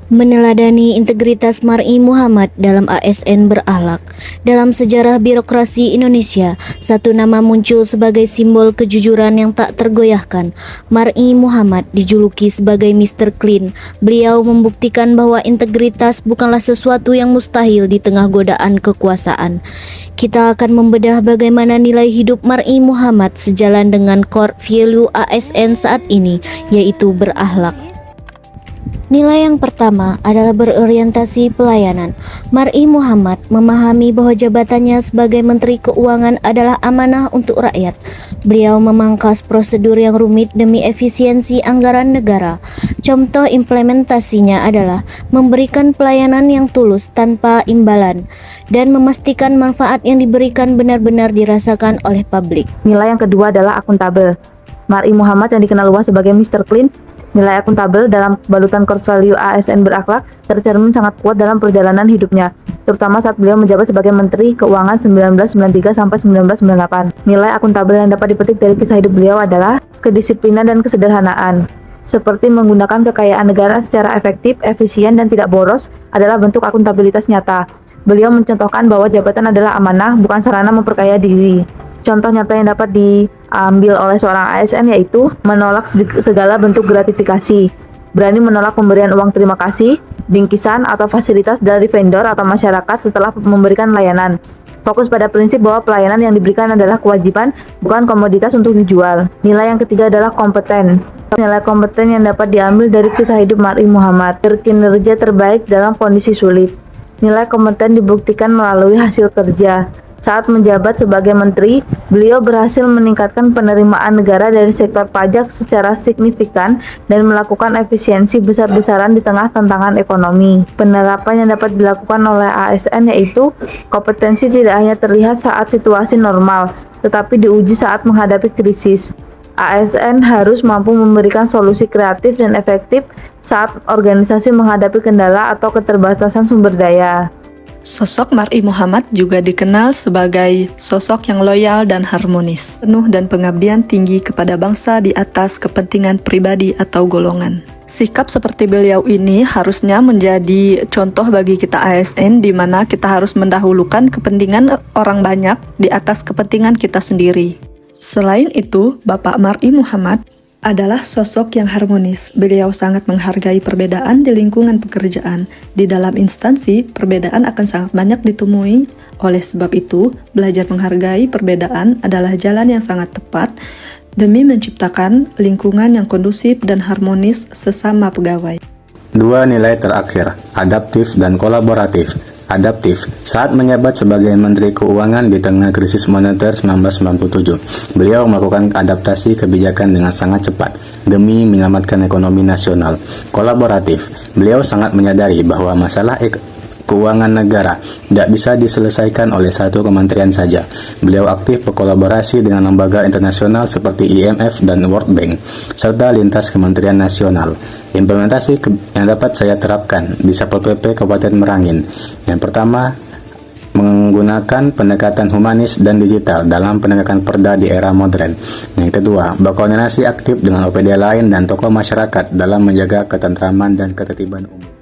Meneladani integritas Mar'i Muhammad dalam ASN berakhlak. Dalam sejarah birokrasi Indonesia, satu nama muncul sebagai simbol kejujuran yang tak tergoyahkan. Mar'i Muhammad dijuluki sebagai Mr. Clean. Beliau membuktikan bahwa integritas bukanlah sesuatu yang mustahil di tengah godaan kekuasaan. Kita akan membedah bagaimana nilai hidup Mar'i Muhammad sejalan dengan core value ASN saat ini, yaitu berakhlak. Nilai yang pertama adalah berorientasi pelayanan. Mar'i Muhammad memahami bahwa jabatannya sebagai Menteri Keuangan adalah amanah untuk rakyat. Beliau memangkas prosedur yang rumit demi efisiensi anggaran negara. Contoh implementasinya adalah memberikan pelayanan yang tulus tanpa imbalan dan memastikan manfaat yang diberikan benar-benar dirasakan oleh publik. Nilai yang kedua adalah akuntabel. Mar'i Muhammad yang dikenal luas sebagai Mr. Clean, nilai akuntabel dalam balutan core value ASN berakhlak tercermin sangat kuat dalam perjalanan hidupnya, terutama saat beliau menjabat sebagai Menteri Keuangan 1993 sampai 1998. Nilai akuntabel yang dapat dipetik dari kisah hidup beliau adalah kedisiplinan dan kesederhanaan. Seperti menggunakan kekayaan negara secara efektif, efisien, dan tidak boros adalah bentuk akuntabilitas nyata. Beliau mencontohkan bahwa jabatan adalah amanah, bukan sarana memperkaya diri. Contoh nyata yang dapat diambil oleh seorang ASN yaitu menolak segala bentuk gratifikasi, berani menolak pemberian uang terima kasih, bingkisan, atau fasilitas dari vendor atau masyarakat setelah memberikan layanan. Fokus pada prinsip bahwa pelayanan yang diberikan adalah kewajiban, bukan komoditas untuk dijual. Nilai yang ketiga adalah kompeten. Nilai kompeten yang dapat diambil dari kisah hidup Mar'i Muhammad, berkinerja terbaik dalam kondisi sulit. Nilai kompeten dibuktikan melalui hasil kerja. Saat menjabat sebagai menteri, beliau berhasil meningkatkan penerimaan negara dari sektor pajak secara signifikan dan melakukan efisiensi besar-besaran di tengah tantangan ekonomi. Penerapan yang dapat dilakukan oleh ASN yaitu kompetensi tidak hanya terlihat saat situasi normal, tetapi diuji saat menghadapi krisis. ASN harus mampu memberikan solusi kreatif dan efektif saat organisasi menghadapi kendala atau keterbatasan sumber daya. Sosok Mar'i Muhammad juga dikenal sebagai sosok yang loyal dan harmonis, penuh dan pengabdian tinggi kepada bangsa di atas kepentingan pribadi atau golongan. Sikap seperti beliau ini harusnya menjadi contoh bagi kita ASN, di mana kita harus mendahulukan kepentingan orang banyak di atas kepentingan kita sendiri. Selain itu, Bapak Mar'i Muhammad adalah sosok yang harmonis. Beliau sangat menghargai perbedaan di lingkungan pekerjaan. Di dalam instansi, perbedaan akan sangat banyak ditemui. Oleh sebab itu, belajar menghargai perbedaan adalah jalan yang sangat tepat demi menciptakan lingkungan yang kondusif dan harmonis sesama pegawai. Dua nilai terakhir, adaptif dan kolaboratif. Adaptif, saat menjabat sebagai Menteri Keuangan di tengah krisis moneter 1997, beliau melakukan adaptasi kebijakan dengan sangat cepat demi menyelamatkan ekonomi nasional. Kolaboratif, beliau sangat menyadari bahwa masalah keuangan negara tidak bisa diselesaikan oleh satu kementerian saja. Beliau aktif berkolaborasi dengan lembaga internasional seperti IMF dan World Bank, serta lintas kementerian nasional. Implementasi yang dapat saya terapkan di Satpol PP Kabupaten Merangin. Yang pertama, menggunakan pendekatan humanis dan digital dalam penegakan perda di era modern. Yang kedua, berkoordinasi aktif dengan OPD lain dan tokoh masyarakat dalam menjaga ketentraman dan ketertiban umum.